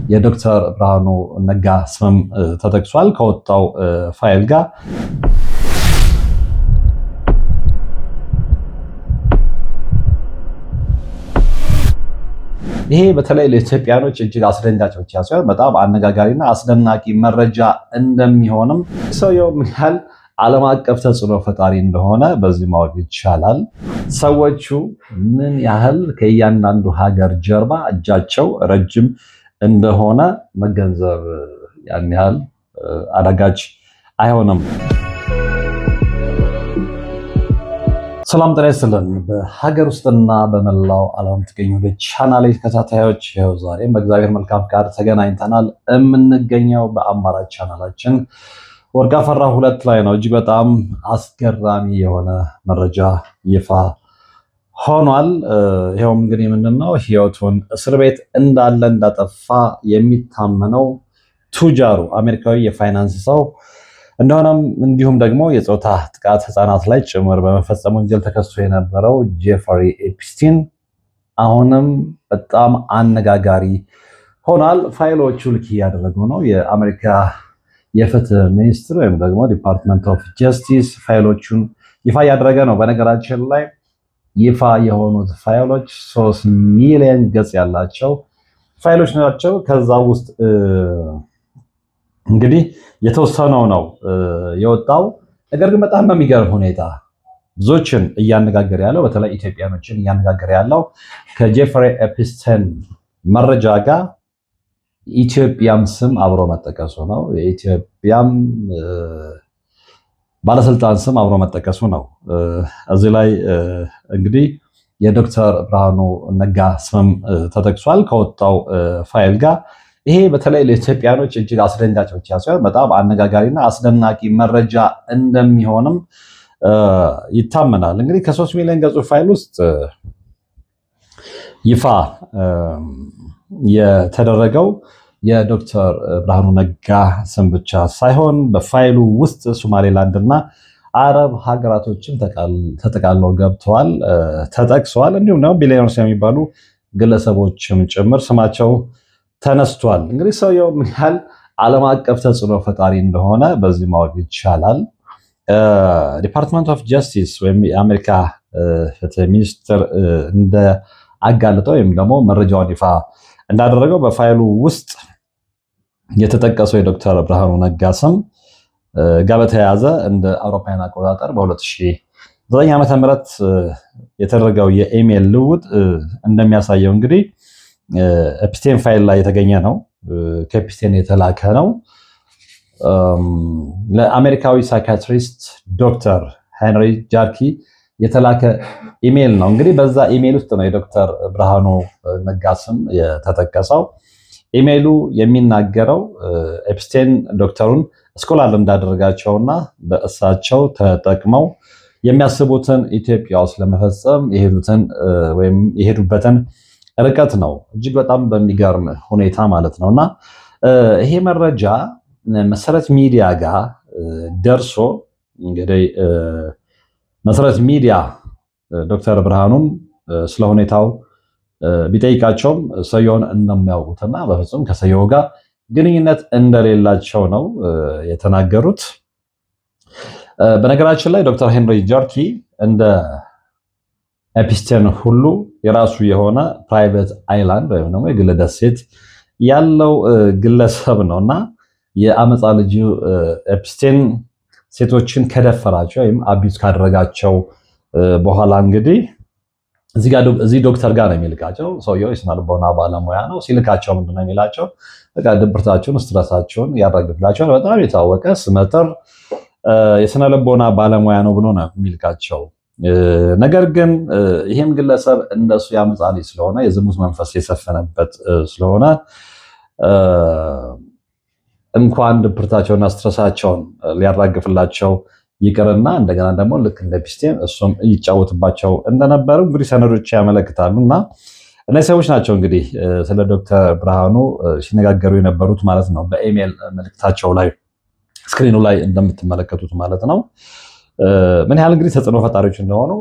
የዶክተር ብርሃኑ ነጋ ስም ተጠቅሷል ከወጣው ፋይል ጋር። ይሄ በተለይ ለኢትዮጵያኖች እጅግ አስደንጋጭ ብቻ ሳይሆን በጣም አነጋጋሪና አስደናቂ መረጃ እንደሚሆንም ሰውየው ምን ያህል ዓለም አቀፍ ተጽዕኖ ፈጣሪ እንደሆነ በዚህ ማወቅ ይቻላል። ሰዎቹ ምን ያህል ከእያንዳንዱ ሀገር ጀርባ እጃቸው ረጅም እንደሆነ መገንዘብ ያን ያህል አዳጋች አይሆንም። ሰላም ጤና ይስጥልን። በሀገር ውስጥና በመላው ዓለም ትገኙ ወደ ቻናሌ ተከታታዮች ይኸው ዛሬም በእግዚአብሔር መልካም ፍቃድ ተገናኝተናል። የምንገኘው በአማራጭ ቻናላችን ወርቅ አፈራ 2 ላይ ነው። እጅግ በጣም አስገራሚ የሆነ መረጃ ይፋ ሆኗል። ይኸውም እንግዲህ ምንድነው ህይወቱን እስር ቤት እንዳጠፋ የሚታመነው ቱጃሩ አሜሪካዊ የፋይናንስ ሰው እንደሆነም እንዲሁም ደግሞ የጾታ ጥቃት ህፃናት ላይ ጭምር በመፈጸም ወንጀል ተከሶ የነበረው ጄፍሪ ኤፕስቲን አሁንም በጣም አነጋጋሪ ሆኗል። ፋይሎቹ ልክ እያደረጉ ነው። የአሜሪካ የፍትህ ሚኒስትር ወይም ደግሞ ዲፓርትመንት ኦፍ ጀስቲስ ፋይሎቹን ይፋ እያደረገ ነው። በነገራችን ላይ ይፋ የሆኑት ፋይሎች 3 ሚሊዮን ገጽ ያላቸው ፋይሎች ናቸው። ከዛ ውስጥ እንግዲህ የተወሰነው ነው የወጣው። ነገር ግን በጣም በሚገርም ሁኔታ ብዙዎችን እያነጋገረ ያለው በተለይ ኢትዮጵያኖችን እያነጋገረ ያለው ከጄፍሪ ኤፕስቲን መረጃ ጋር ኢትዮጵያም ስም አብሮ መጠቀሱ ነው። የኢትዮጵያም ባለስልጣን ስም አብሮ መጠቀሱ ነው። እዚህ ላይ እንግዲህ የዶክተር ብርሃኑ ነጋ ስም ተጠቅሷል ከወጣው ፋይል ጋር። ይሄ በተለይ ለኢትዮጵያኖች እጅግ አስደንጋጭ ብቻ ሳይሆን በጣም አነጋጋሪና አስደናቂ መረጃ እንደሚሆንም ይታመናል። እንግዲህ ከ3 ሚሊዮን ገጹ ፋይል ውስጥ ይፋ የተደረገው የዶክተር ብርሃኑ ነጋ ስም ብቻ ሳይሆን በፋይሉ ውስጥ ሶማሌላንድ እና አረብ ሀገራቶችን ተጠቃለው ገብተዋል፣ ተጠቅሰዋል። እንዲሁም ደግሞ ቢሊዮነርስ የሚባሉ ግለሰቦችም ጭምር ስማቸው ተነስቷል። እንግዲህ ሰውየው ምን ያህል ዓለም አቀፍ ተጽዕኖ ፈጣሪ እንደሆነ በዚህ ማወቅ ይቻላል። ዲፓርትመንት ኦፍ ጀስቲስ ወይም የአሜሪካ ፍትህ ሚኒስትር እንደአጋለጠው ወይም ደግሞ መረጃውን ይፋ እንዳደረገው በፋይሉ ውስጥ የተጠቀሰው የዶክተር ብርሃኑ ነጋ ስም ጋር በተያያዘ እንደ አውሮፓውያን አቆጣጠር በ2009 ዓ.ም የተደረገው የኢሜል ልውውጥ እንደሚያሳየው እንግዲህ ኤፕስቲን ፋይል ላይ የተገኘ ነው። ከኤፕስቲን የተላከ ነው። ለአሜሪካዊ ሳይካትሪስት ዶክተር ሄንሪ ጃርኪ የተላከ ኢሜል ነው። እንግዲህ በዛ ኢሜል ውስጥ ነው የዶክተር ብርሃኑ ነጋ ስም የተጠቀሰው። ኢሜሉ የሚናገረው ኤፕስቲን ዶክተሩን ስኮላር እንዳደረጋቸውና በእሳቸው ተጠቅመው የሚያስቡትን ኢትዮጵያ ውስጥ ለመፈጸም የሄዱበትን ርቀት ነው። እጅግ በጣም በሚገርም ሁኔታ ማለት ነውና ይሄ መረጃ መሰረት ሚዲያ ጋር ደርሶ እንግዲህ መሰረት ሚዲያ ዶክተር ብርሃኑን ስለ ሁኔታው ቢጠይቃቸውም ሰውየውን እንደሚያውቁትና በፍጹም ከሰውየው ጋር ግንኙነት እንደሌላቸው ነው የተናገሩት። በነገራችን ላይ ዶክተር ሄንሪ ጃርኪ እንደ ኤፕስቲን ሁሉ የራሱ የሆነ ፕራይቬት አይላንድ ወይም ደግሞ የግል ደሴት ያለው ግለሰብ ነውና የአመፃ ልጁ ኤፕስቲን ሴቶችን ከደፈራቸው ወይም አቢዩዝ ካደረጋቸው በኋላ እንግዲህ እዚህ ዶክተር ጋር ነው የሚልካቸው። ሰውየው የስነ ልቦና ባለሙያ ነው። ሲልካቸው ምንድነው የሚላቸው? በቃ ድብርታቸውን፣ ስትረሳቸውን ያራግፍላቸዋል። በጣም የታወቀ ስመጥር የስነ ልቦና ባለሙያ ነው ብሎ ነው የሚልካቸው። ነገር ግን ይህም ግለሰብ እንደሱ የአመፃ ልጅ ስለሆነ የዝሙት መንፈስ የሰፈነበት ስለሆነ እንኳን ድብርታቸውና ስትረሳቸውን ሊያራግፍላቸው ይቅርና እንደገና ደግሞ ልክ እንደ ኤፕስቲን እሱም ይጫወትባቸው እንደነበሩ እንግዲህ ሰነዶች ያመለክታሉና እነዚህ ሰዎች ናቸው እንግዲህ ስለ ዶክተር ብርሃኑ ሲነጋገሩ የነበሩት ማለት ነው። በኢሜል መልእክታቸው ላይ ስክሪኑ ላይ እንደምትመለከቱት ማለት ነው። ምን ያህል እንግዲህ ተጽዕኖ ፈጣሪዎች እንደሆኑ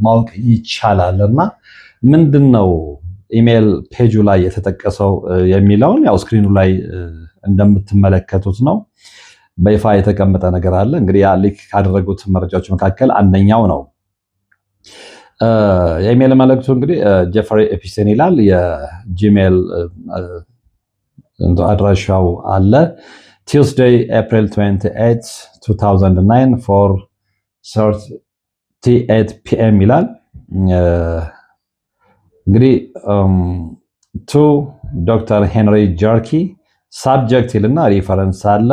ማወቅ ይቻላል። እና ምንድነው ኢሜል ፔጁ ላይ የተጠቀሰው የሚለውን ያው ስክሪኑ ላይ እንደምትመለከቱት ነው። በይፋ የተቀመጠ ነገር አለ። እንግዲህ ያ ሊክ ካደረጉት መረጃዎች መካከል አንደኛው ነው። የኢሜል መልእክቱ እንግዲህ ጄፍሪ ኤፕስቲን ይላል። የጂሜል አድራሻው አለ። ቱስዴይ ኤፕሪል 28 2009 4:38 ፒኤም ይላል። እንግዲህ ቱ ዶክተር ሄንሪ ጃርኪ ሳብጀክት ይልና ሪፈረንስ አለ።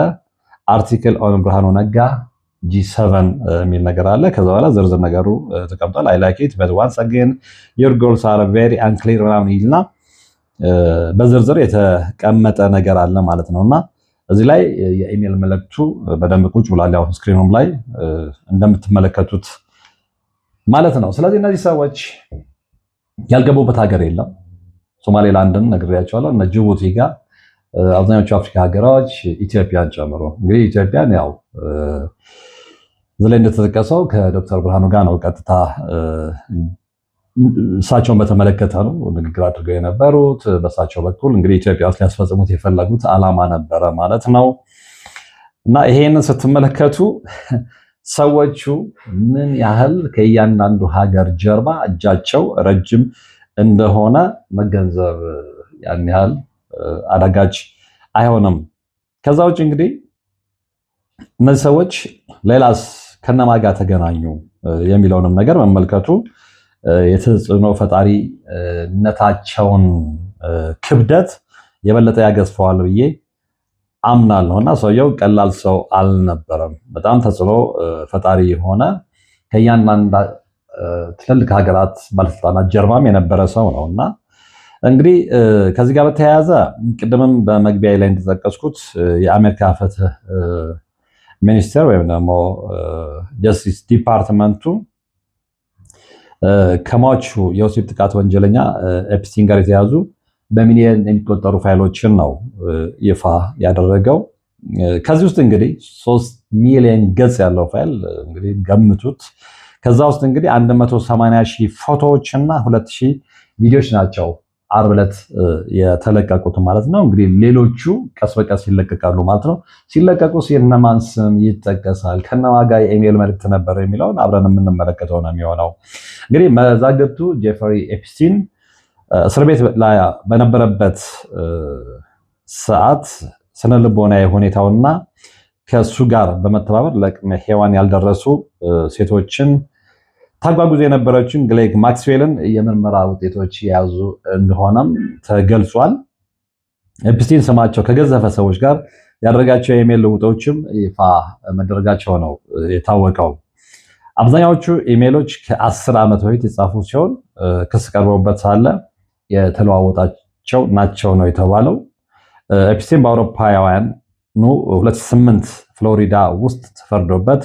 አርቲክል ኦን ብርሃኑ ነጋ G7 የሚል ነገር አለ። ከዛ በኋላ ዝርዝር ነገሩ ተቀምጧል። አይ ላይክ ኢት በት ዋንስ አጌን ዩር ጎልስ አር ቬሪ አንክሊር ምናምን ይልና በዝርዝር የተቀመጠ ነገር አለ ማለት ነውና እዚህ ላይ የኢሜል መልእክቱ በደንብ ቁጭ ብሏል። ያው ስክሪኑም ላይ እንደምትመለከቱት ማለት ነው። ስለዚህ እነዚህ ሰዎች ያልገቡበት ሀገር የለም። ሶማሌላንድን ነግሬያቸዋለሁ። እነ ጅቡቲ ጋር አብዛኞቹ አፍሪካ ሀገሮች ኢትዮጵያን ጨምሮ እንግዲህ ኢትዮጵያን ያው እዚህ ላይ እንደተጠቀሰው ከዶክተር ብርሃኑ ጋር ነው ቀጥታ እሳቸውን በተመለከተ ነው ንግግር አድርገው የነበሩት። በእሳቸው በኩል እንግዲህ ኢትዮጵያ ውስጥ ሊያስፈጽሙት የፈለጉት ዓላማ ነበረ ማለት ነው እና ይሄንን ስትመለከቱ ሰዎቹ ምን ያህል ከእያንዳንዱ ሀገር ጀርባ እጃቸው ረጅም እንደሆነ መገንዘብ ያን ያህል አዳጋች አይሆንም። ከዛ ውጭ እንግዲህ እነዚህ ሰዎች ሌላስ ከነማ ጋር ተገናኙ የሚለውንም ነገር መመልከቱ የተጽዕኖ ፈጣሪነታቸውን ክብደት የበለጠ ያገዝፈዋል ብዬ አምናለሁ እና ሰውየው ቀላል ሰው አልነበረም። በጣም ተጽዕኖ ፈጣሪ የሆነ ከእያንዳንዱ ትልልቅ ሀገራት ባለስልጣናት ጀርባም የነበረ ሰው ነው እና እንግዲህ ከዚህ ጋር በተያያዘ ቅድምም በመግቢያ ላይ እንደተጠቀስኩት የአሜሪካ ፍትህ ሚኒስቴር ወይም ደግሞ ጀስቲስ ዲፓርትመንቱ ከሟቹ የወሲብ ጥቃት ወንጀለኛ ኤፕስቲን ጋር የተያዙ በሚሊዮን የሚቆጠሩ ፋይሎችን ነው ይፋ ያደረገው። ከዚህ ውስጥ እንግዲህ 3 ሚሊዮን ገጽ ያለው ፋይል እንግዲህ ገምቱት። ከዛ ውስጥ እንግዲህ 180,000 ፎቶዎች እና 2,000 ቪዲዮዎች ናቸው ዓርብ ዕለት የተለቀቁት ማለት ነው። እንግዲህ ሌሎቹ ቀስ በቀስ ይለቀቃሉ ማለት ነው። ሲለቀቁ የእነማን ስም ይጠቀሳል፣ ከነማ ጋር የኢሜል መልእክት ነበር የሚለውን አብረን የምንመለከተው ነው የሚሆነው። እንግዲህ መዛግብቱ ጄፍሪ ኤፕስቲን እስር ቤት ላይ በነበረበት ሰዓት ስነልቦናዊ ሁኔታውና ከሱ ጋር በመተባበር ለቅመ ሔዋን ያልደረሱ ሴቶችን ታጓጉዝ የነበረችን ግሌግ ማክስዌልን የምርመራ ውጤቶች የያዙ እንደሆነም ተገልጿል። ኤፕስቲን ስማቸው ከገዘፈ ሰዎች ጋር ያደረጋቸው የኢሜል ልውጦችም ይፋ መደረጋቸው ነው የታወቀው። አብዛኛዎቹ ኢሜሎች ከ10 ዓመት በፊት የጻፉ ሲሆን ክስ ቀርቦበት ሳለ የተለዋወጣቸው ናቸው ነው የተባለው። ኤፕስቲን በአውሮፓውያኑ 2008 ፍሎሪዳ ውስጥ ተፈርዶበት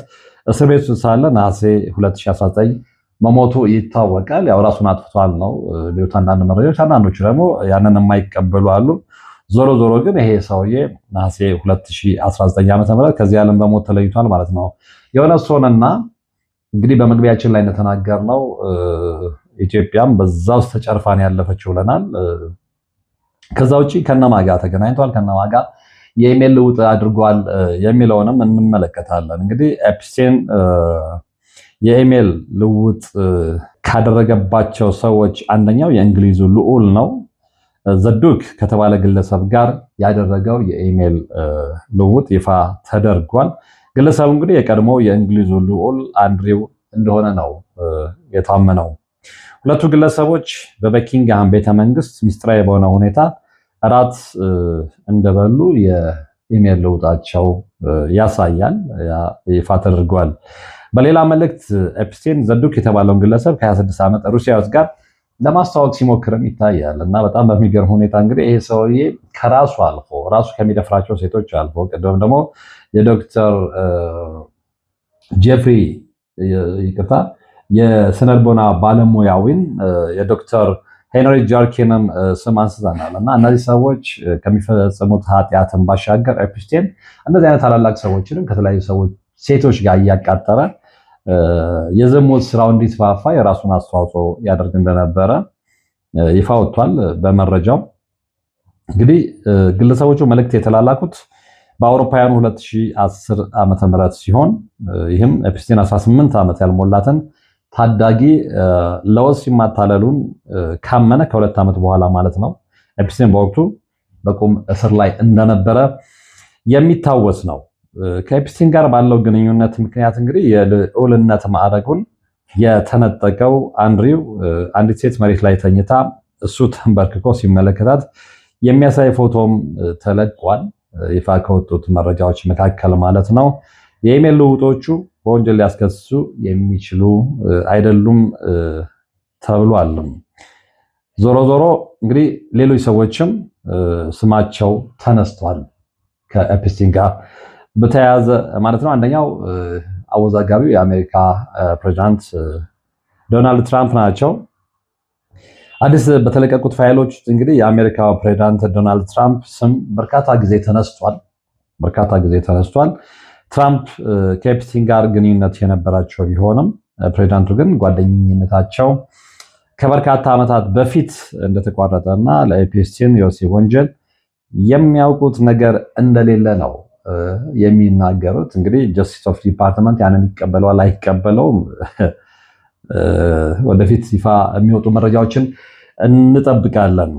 እስር ቤት ሳለ ነሐሴ 2019 መሞቱ ይታወቃል። ያው ራሱን አጥፍቷል ነው ቢሉት አንዳንድ መረጃዎች፣ አንዳንዶቹ ደግሞ ያንን የማይቀበሉ አሉ። ዞሮ ዞሮ ግን ይሄ ሰውዬ ነሐሴ 2019 ዓ.ም ከዚህ ዓለም በሞት ተለይቷል ማለት ነው። የሆነ ሶነና እንግዲህ በመግቢያችን ላይ እንደተናገርነው ኢትዮጵያም በዛ ውስጥ ተጨርፋን ያለፈችው ብለናል። ከዛ ውጪ ከነማ ጋር ተገናኝቷል፣ ከነማ ጋር የኢሜል ልውጥ አድርጓል የሚለውንም እንመለከታለን። እንግዲህ ኤፕስቲን የኢሜል ልውጥ ካደረገባቸው ሰዎች አንደኛው የእንግሊዙ ልዑል ነው። ዘዱክ ከተባለ ግለሰብ ጋር ያደረገው የኢሜል ልውጥ ይፋ ተደርጓል። ግለሰቡ እንግዲህ የቀድሞ የእንግሊዙ ልዑል አንድሪው እንደሆነ ነው የታመነው። ሁለቱ ግለሰቦች በበኪንግሃም ቤተመንግስት ሚስጥራዊ በሆነ ሁኔታ እራት እንደበሉ የኢሜል ልውጣቸው ያሳያል፣ ይፋ ተደርጓል። በሌላ መልእክት ኤፕስቲን ዘዱክ የተባለውን ግለሰብ ከ26 ዓመት ሩሲያዊት ጋር ለማስተዋወቅ ሲሞክርም ይታያል እና በጣም በሚገርም ሁኔታ እንግዲህ ይሄ ሰውዬ ከራሱ አልፎ ራሱ ከሚደፍራቸው ሴቶች አልፎ ቅድም ደግሞ የዶክተር ጄፍሪ ይቅርታ የስነልቦና ባለሙያዊን የዶክተር ሄንሪ ጃርኪንም ስም አንስተናል እና እነዚህ ሰዎች ከሚፈጽሙት ኃጢአትን ባሻገር ኤፕስቲን እንደዚህ አይነት ታላላቅ ሰዎችንም ከተለያዩ ሰዎች ሴቶች ጋር እያቃጠረ የዝሙት ስራው እንዲስፋፋ የራሱን አስተዋጽኦ ያደርግ እንደነበረ ይፋ ወጥቷል። በመረጃው እንግዲህ ግለሰቦቹ መልእክት የተላላኩት በአውሮፓውያኑ 2010 ዓመተ ምህረት ሲሆን ይህም ኤፕስቲን 18 ዓመት ያልሞላትን ታዳጊ ለወሲብ ማታለሉን ካመነ ከ2 ዓመት በኋላ ማለት ነው። ኤፕስቲን በወቅቱ በቁም እስር ላይ እንደነበረ የሚታወስ ነው። ከኤፕስቲን ጋር ባለው ግንኙነት ምክንያት እንግዲህ የልዑልነት ማዕረጉን የተነጠቀው አንድሪው አንዲት ሴት መሬት ላይ ተኝታ እሱ ተንበርክኮ ሲመለከታት የሚያሳይ ፎቶም ተለቋል። ይፋ ከወጡት መረጃዎች መካከል ማለት ነው። የኢሜል ልውጦቹ በወንጀል ሊያስከስሱ የሚችሉ አይደሉም ተብሏል። ዞሮ ዞሮ እንግዲህ ሌሎች ሰዎችም ስማቸው ተነስቷል ከኤፕስቲን ጋር በተያያዘ ማለት ነው። አንደኛው አወዛጋቢው የአሜሪካ ፕሬዚዳንት ዶናልድ ትራምፕ ናቸው። አዲስ በተለቀቁት ፋይሎች ውስጥ እንግዲህ የአሜሪካ ፕሬዚዳንት ዶናልድ ትራምፕ ስም በርካታ ጊዜ ተነስቷል። ትራምፕ ከኤፕስቲን ጋር ግንኙነት የነበራቸው ቢሆንም ፕሬዚዳንቱ ግን ጓደኝነታቸው ከበርካታ ዓመታት በፊት እንደተቋረጠ እና ለኤፕስቲን የወሲብ ወንጀል የሚያውቁት ነገር እንደሌለ ነው የሚናገሩት። እንግዲህ ጀስቲስ ኦፍ ዲፓርትመንት ያንን ይቀበለዋል አይቀበለውም ወደፊት ይፋ የሚወጡ መረጃዎችን እንጠብቃለን።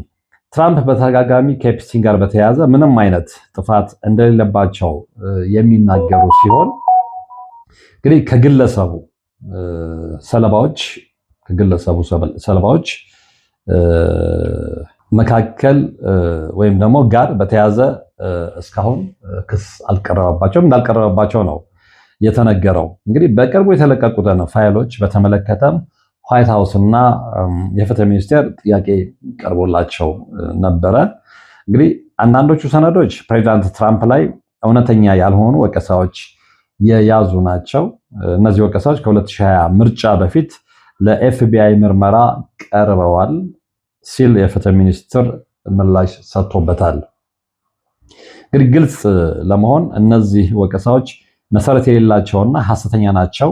ትራምፕ በተደጋጋሚ ከኤፕስቲን ጋር በተያያዘ ምንም አይነት ጥፋት እንደሌለባቸው የሚናገሩ ሲሆን እንግዲህ ከግለሰቡ ሰለባዎች መካከል ወይም ደግሞ ጋር በተያያዘ እስካሁን ክስ አልቀረበባቸውም እንዳልቀረበባቸው ነው የተነገረው። እንግዲህ በቅርቡ የተለቀቁትን ፋይሎች በተመለከተ ዋይት ሃውስ እና የፍትህ ሚኒስቴር ጥያቄ ቀርቦላቸው ነበረ። እንግዲህ አንዳንዶቹ ሰነዶች ፕሬዚዳንት ትራምፕ ላይ እውነተኛ ያልሆኑ ወቀሳዎች የያዙ ናቸው። እነዚህ ወቀሳዎች ከ2020 ምርጫ በፊት ለኤፍቢአይ ምርመራ ቀርበዋል ሲል የፍትህ ሚኒስትር ምላሽ ሰጥቶበታል። እንግዲህ ግልጽ ለመሆን እነዚህ ወቀሳዎች መሰረት የሌላቸውና ሐሰተኛ ናቸው፣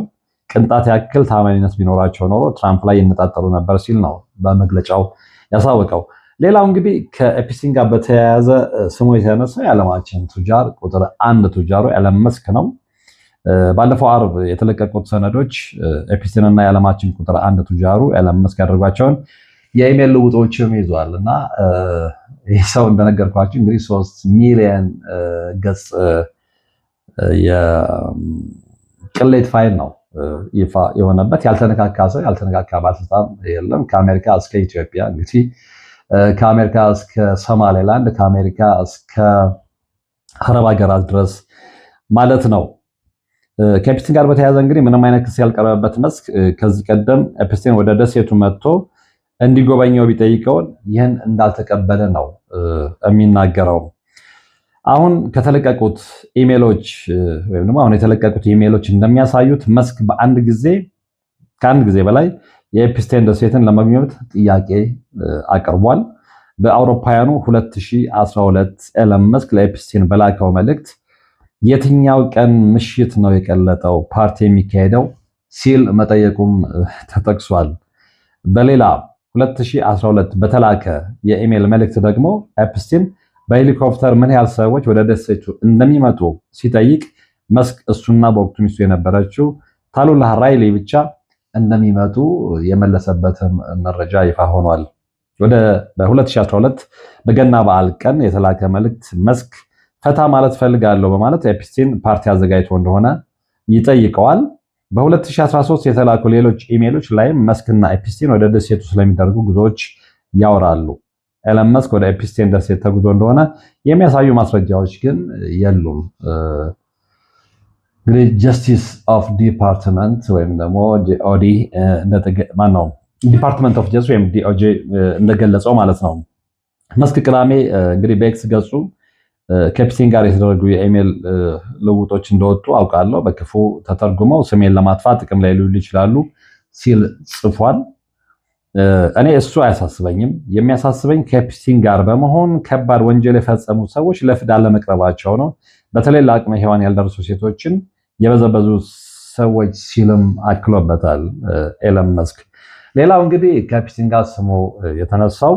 ቅንጣት ያክል ታማኝነት ቢኖራቸው ኖሮ ትራምፕ ላይ ይነጣጠሩ ነበር ሲል ነው በመግለጫው ያሳወቀው። ሌላው እንግዲህ ከኤፕስቲን ጋር በተያያዘ ስሙ የተነሳው የዓለማችን ቱጃር ቁጥር 1 ቱጃሩ ኤለን መስክ ነው። ባለፈው አርብ የተለቀቁት ሰነዶች ኤፕስቲን እና የዓለማችን ቁጥር 1 ቱጃሩ ኤለን መስክ ያደርጓቸውን የኢሜል ልውጦችም ይዟል እና ይህ ሰው እንደነገርኳችሁ እንግዲህ 3 ሚሊዮን ገጽ የቅሌት ፋይል ነው ይፋ የሆነበት። ያልተነካካ ሰው ያልተነካካ ባለስልጣን የለም። ከአሜሪካ እስከ ኢትዮጵያ እንግዲህ ከአሜሪካ እስከ ሶማሌላንድ ከአሜሪካ እስከ አረብ ሀገራት ድረስ ማለት ነው። ከኤፕስቲን ጋር በተያያዘ እንግዲህ ምንም አይነት ክስ ያልቀረበበት መስክ ከዚህ ቀደም ኤፕስቲን ወደ ደሴቱ መጥቶ እንዲጎበኘው ቢጠይቀውን ይህን እንዳልተቀበለ ነው የሚናገረው። አሁን ከተለቀቁት ኢሜሎች ወይም ደግሞ አሁን የተለቀቁት ኢሜሎች እንደሚያሳዩት መስክ ከአንድ ጊዜ በላይ የኤፕስቲን ደሴትን ለመጎብኘት ጥያቄ አቅርቧል። በአውሮፓውያኑ 2012 ኤለን መስክ ለኤፕስቲን በላከው መልእክት የትኛው ቀን ምሽት ነው የቀለጠው ፓርቲ የሚካሄደው ሲል መጠየቁም ተጠቅሷል። በሌላ 2012 በተላከ የኢሜል መልእክት ደግሞ ኤፕስቲን በሄሊኮፕተር ምን ያህል ሰዎች ወደ ደሴቱ እንደሚመጡ ሲጠይቅ መስክ እሱና በወቅቱ ሚስቱ የነበረችው ታሉላ ራይሊ ብቻ እንደሚመጡ የመለሰበት መረጃ ይፋ ሆኗል። በ2012 በገና በዓል ቀን የተላከ መልእክት መስክ ፈታ ማለት ፈልጋለሁ በማለት ኤፕስቲን ፓርቲ አዘጋጅቶ እንደሆነ ይጠይቀዋል። በ2013 የተላኩ ሌሎች ኢሜሎች ላይም መስክና ኤፕስቲን ወደ ደሴቱ ስለሚደረጉ ጉዞዎች ያወራሉ። ኤለን መስክ ወደ ኤፕስቲን ደሴት ተጉዞ እንደሆነ የሚያሳዩ ማስረጃዎች ግን የሉም። እንግዲህ ጀስቲስ ኦፍ ዲፓርትመንት ወይም ደግሞ ዲኦዲ ዲፓርትመንት ኦፍ ጀስቲስ ወይም ዲኦጄ እንደገለጸው ማለት ነው። መስክ ቅዳሜ እንግዲህ በኤክስ ገጹ ከኤፕስቲን ጋር የተደረጉ የኢሜል ልውጦች እንደወጡ አውቃለሁ፣ በክፉ ተተርጉመው ስሜን ለማጥፋት ጥቅም ላይ ሊውሉ ይችላሉ ሲል ጽፏል። እኔ እሱ አያሳስበኝም። የሚያሳስበኝ ከኤፕስቲን ጋር በመሆን ከባድ ወንጀል የፈጸሙ ሰዎች ለፍርድ አለመቅረባቸው ነው። በተለይ ለአቅመ ሔዋን ያልደረሱ ሴቶችን የበዘበዙ ሰዎች ሲልም አክሎበታል ኤለን መስክ። ሌላው እንግዲህ ከኤፕስቲን ጋር ስሙ የተነሳው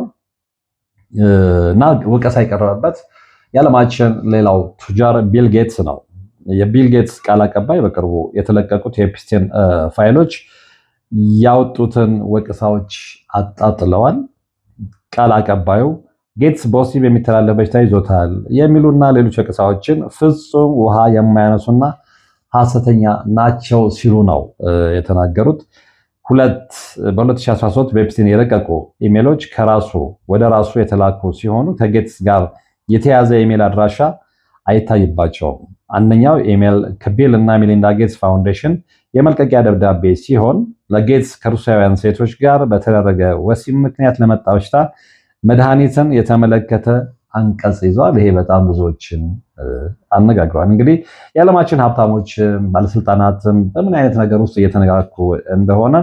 እና ወቀሳ የቀረበበት የዓለማችን ሌላው ቱጃር ቢል ጌትስ ነው። የቢል ጌትስ ቃል አቀባይ በቅርቡ የተለቀቁት የኤፕስቲን ፋይሎች ያወጡትን ወቀሳዎች አጣጥለዋል። ቃል አቀባዩ ጌትስ በወሲብ የሚተላለፍ በሽታ ይዞታል የሚሉና ሌሎች ወቀሳዎችን ፍጹም ውሃ የማያነሱና ሐሰተኛ ናቸው ሲሉ ነው የተናገሩት። በ2013 በኤፕስቲን የረቀቁ ኢሜሎች ከራሱ ወደ ራሱ የተላኩ ሲሆኑ ከጌትስ ጋር የተያዘ ኢሜል አድራሻ አይታይባቸውም። አንደኛው ኢሜል ከቢል እና ሚሊንዳ ጌትስ ፋውንዴሽን የመልቀቂያ ደብዳቤ ሲሆን ለጌትስ ከሩሲያውያን ሴቶች ጋር በተደረገ ወሲብ ምክንያት ለመጣ በሽታ መድኃኒትን የተመለከተ አንቀጽ ይዟል። ይሄ በጣም ብዙዎችን አነጋግሯል። እንግዲህ የዓለማችን ሀብታሞችም ባለስልጣናትም በምን አይነት ነገር ውስጥ እየተነጋኩ እንደሆነ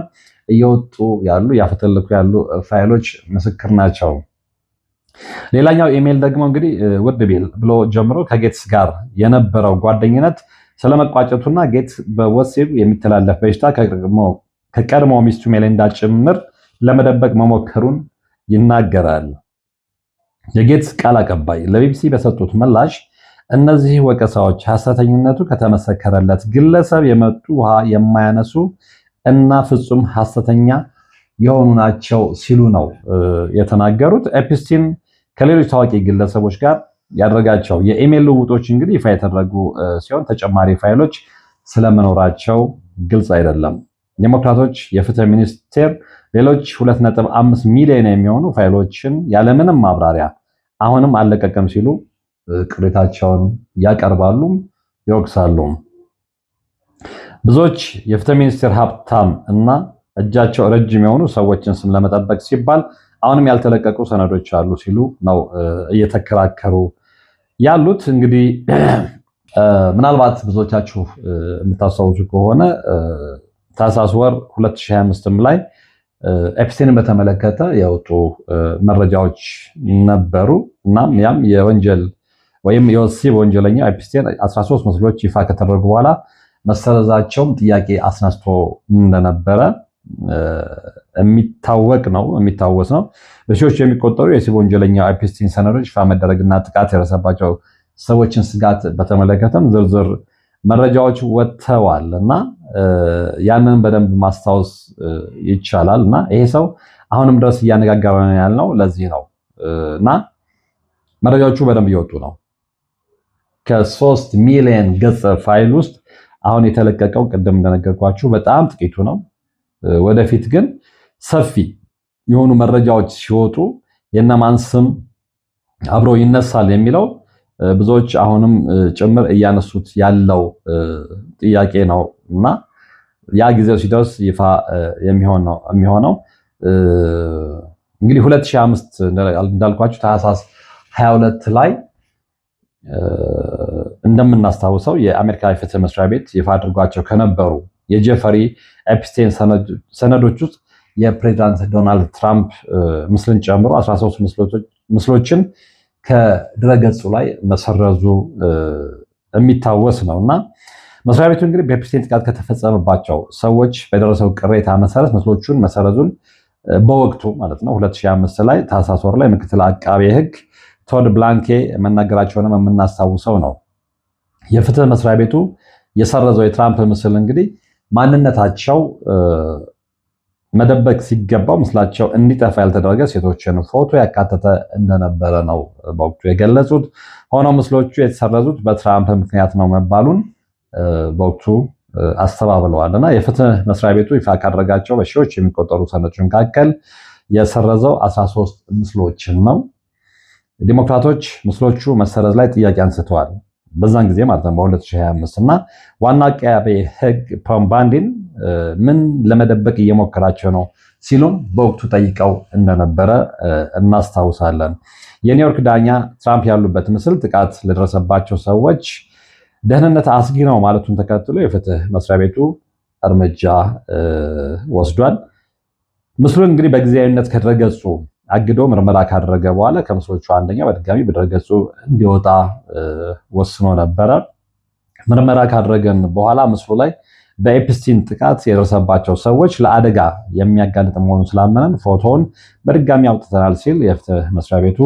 እየወጡ ያሉ ያፈተልኩ ያሉ ፋይሎች ምስክር ናቸው። ሌላኛው ኢሜል ደግሞ እንግዲህ ውድ ቢል ብሎ ጀምሮ ከጌትስ ጋር የነበረው ጓደኝነት ስለመቋጨቱና ጌትስ በወሲብ የሚተላለፍ በሽታ ከቀድሞ ሚስቱ ሜሊንዳ ጭምር ለመደበቅ መሞከሩን ይናገራል። የጌትስ ቃል አቀባይ ለቢቢሲ በሰጡት ምላሽ እነዚህ ወቀሳዎች ሐሰተኝነቱ ከተመሰከረለት ግለሰብ የመጡ ውሃ የማያነሱ እና ፍጹም ሐሰተኛ የሆኑ ናቸው ሲሉ ነው የተናገሩት። ኤፕስቲን ከሌሎች ታዋቂ ግለሰቦች ጋር ያደረጋቸው የኢሜል ልውውጦች እንግዲህ ይፋ የተደረጉ ሲሆን ተጨማሪ ፋይሎች ስለመኖራቸው ግልጽ አይደለም። ዴሞክራቶች የፍትህ ሚኒስቴር ሌሎች 2.5 ሚሊዮን የሚሆኑ ፋይሎችን ያለምንም ማብራሪያ አሁንም አልለቀቀም ሲሉ ቅሬታቸውን ያቀርባሉ፣ ይወቅሳሉ። ብዙዎች የፍትህ ሚኒስቴር ሀብታም እና እጃቸው ረጅም የሆኑ ሰዎችን ስም ለመጠበቅ ሲባል አሁንም ያልተለቀቁ ሰነዶች አሉ ሲሉ ነው እየተከራከሩ ያሉት። እንግዲህ ምናልባት ብዙዎቻችሁ የምታስታውሱ ከሆነ ታህሳስ ወር 2025 ላይ ኤፕስቲንን በተመለከተ የወጡ መረጃዎች ነበሩ። እናም ያም የወንጀል ወይም የወሲብ ወንጀለኛ ኤፕስቲን 13 ምስሎች ይፋ ከተደረጉ በኋላ መሰረዛቸውም ጥያቄ አስነስቶ እንደነበረ የሚታወስ ነው። በሺዎች የሚቆጠሩ የወሲብ ወንጀለኛ ኤፕስቲን ሰነዶች ይፋ መደረግና ጥቃት የደረሰባቸው ሰዎችን ስጋት በተመለከተም ዝርዝር መረጃዎች ወጥተዋል እና ያንን በደንብ ማስታወስ ይቻላል። እና ይሄ ሰው አሁንም ድረስ እያነጋገረ ያልነው ለዚህ ነው እና መረጃዎቹ በደንብ እየወጡ ነው። ከ3 ሚሊዮን ገጽ ፋይል ውስጥ አሁን የተለቀቀው ቅድም እንደነገርኳችሁ በጣም ጥቂቱ ነው። ወደፊት ግን ሰፊ የሆኑ መረጃዎች ሲወጡ የነማን ስም አብሮ ይነሳል የሚለው ብዙዎች አሁንም ጭምር እያነሱት ያለው ጥያቄ ነው እና ያ ጊዜው ሲደርስ ይፋ የሚሆነው እንግዲህ 2005 እንዳልኳችሁ ታህሳስ 22 ላይ እንደምናስታውሰው የአሜሪካ የፍትህ መስሪያ ቤት ይፋ አድርጓቸው ከነበሩ የጄፈሪ ኤፕስቲን ሰነዶች ውስጥ የፕሬዚዳንት ዶናልድ ትራምፕ ምስልን ጨምሮ 13 ምስሎችን ከድረገጹ ላይ መሰረዙ የሚታወስ ነው እና መስሪያ ቤቱ እንግዲህ በኤፕስቲን ጥቃት ከተፈጸመባቸው ሰዎች በደረሰው ቅሬታ መሰረት ምስሎቹን መሰረዙን በወቅቱ ማለት ነው 2005 ላይ ታህሳስ ወር ላይ ምክትል አቃቤ ሕግ ቶድ ብላንኬ መናገራቸውንም የምናስታውሰው ነው። የፍትህ መስሪያ ቤቱ የሰረዘው የትራምፕ ምስል እንግዲህ ማንነታቸው መደበቅ ሲገባው ምስላቸው እንዲጠፋ ያልተደረገ ሴቶችን ፎቶ ያካተተ እንደነበረ ነው በወቅቱ የገለጹት። ሆኖም ምስሎቹ የተሰረዙት በትራምፕ ምክንያት ነው መባሉን በወቅቱ አስተባብለዋል እና የፍትህ መስሪያ ቤቱ ይፋ ካደረጋቸው በሺዎች የሚቆጠሩ ሰነዶች መካከል የሰረዘው 13 ምስሎችን ነው። ዲሞክራቶች ምስሎቹ መሰረዝ ላይ ጥያቄ አንስተዋል። በዛን ጊዜ ማለት ነው በ2025 እና ዋና አቃቤ ሕግ ቶም ባንዲን ምን ለመደበቅ እየሞከራቸው ነው ሲሉም በወቅቱ ጠይቀው እንደነበረ እናስታውሳለን። የኒውዮርክ ዳኛ ትራምፕ ያሉበት ምስል ጥቃት ለደረሰባቸው ሰዎች ደህንነት አስጊ ነው ማለቱን ተከትሎ የፍትህ መስሪያ ቤቱ እርምጃ ወስዷል። ምስሉን እንግዲህ በጊዜያዊነት ከድረገጹ አግዶ ምርመራ ካደረገ በኋላ ከምስሎቹ አንደኛው በድጋሚ በድረገጹ እንዲወጣ ወስኖ ነበረ። ምርመራ ካደረገን በኋላ ምስሉ ላይ በኤፕስቲን ጥቃት የደረሰባቸው ሰዎች ለአደጋ የሚያጋልጥ መሆኑን ስላመነን ፎቶውን በድጋሚ አውጥተናል ሲል የፍትህ መስሪያ ቤቱ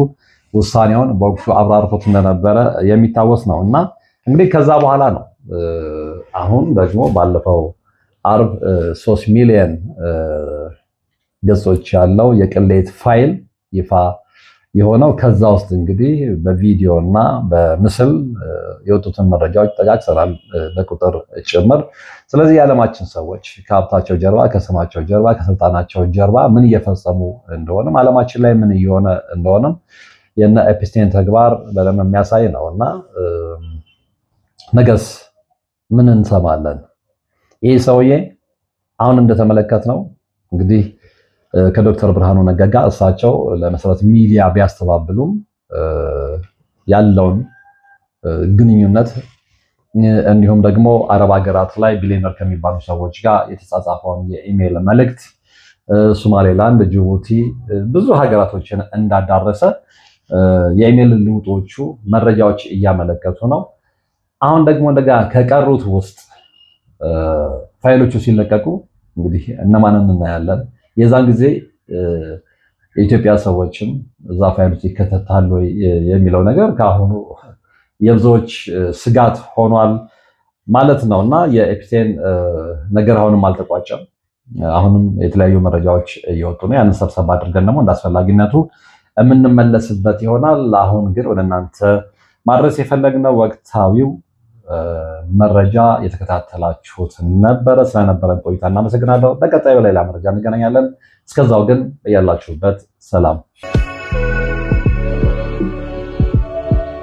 ውሳኔውን በወቅቱ አብራርቶት እንደነበረ የሚታወስ ነው እና እንግዲህ ከዛ በኋላ ነው አሁን ደግሞ ባለፈው አርብ 3 ሚሊዮን ገጾች ያለው የቅሌት ፋይል ይፋ የሆነው ከዛ ውስጥ እንግዲህ በቪዲዮ እና በምስል የወጡትን መረጃዎች ጠቃቅሰናል በቁጥር ጭምር። ስለዚህ የዓለማችን ሰዎች ከሀብታቸው ጀርባ፣ ከስማቸው ጀርባ፣ ከስልጣናቸው ጀርባ ምን እየፈጸሙ እንደሆነም ዓለማችን ላይ ምን እየሆነ እንደሆነም የነ ኤፕስቲን ተግባር በደንብ የሚያሳይ ነው እና ነገስ ምን እንሰማለን? ይህ ሰውዬ አሁን እንደተመለከትነው እንግዲህ ከዶክተር ብርሃኑ ነጋ ጋር እሳቸው ለመሰረት ሚዲያ ቢያስተባብሉም ያለውን ግንኙነት እንዲሁም ደግሞ አረብ ሀገራት ላይ ቢሊዮነር ከሚባሉ ሰዎች ጋር የተጻጻፈውን የኢሜይል መልእክት ሶማሌላንድ፣ ጅቡቲ ብዙ ሀገራቶችን እንዳዳረሰ የኢሜይል ልውጦቹ መረጃዎች እያመለከቱ ነው። አሁን ደግሞ እንደጋ ከቀሩት ውስጥ ፋይሎቹ ሲለቀቁ እንግዲህ እነማንን እናያለን? የዛን ጊዜ የኢትዮጵያ ሰዎችም እዛ ፋይሎች ይከተታሉ የሚለው ነገር ከአሁኑ የብዙዎች ስጋት ሆኗል ማለት ነው እና የኤፕስቲን ነገር አሁንም አልተቋጨም። አሁንም የተለያዩ መረጃዎች እየወጡ ነው። ያን ሰብሰብ አድርገን ደግሞ እንዳስፈላጊነቱ የምንመለስበት ይሆናል። አሁን ግን ወደ እናንተ ማድረስ የፈለግነው ወቅታዊው መረጃ የተከታተላችሁት ነበረ። ስለነበረን ቆይታ እናመሰግናለሁ። በቀጣዩ ሌላ መረጃ እንገናኛለን። እስከዛው ግን ያላችሁበት ሰላም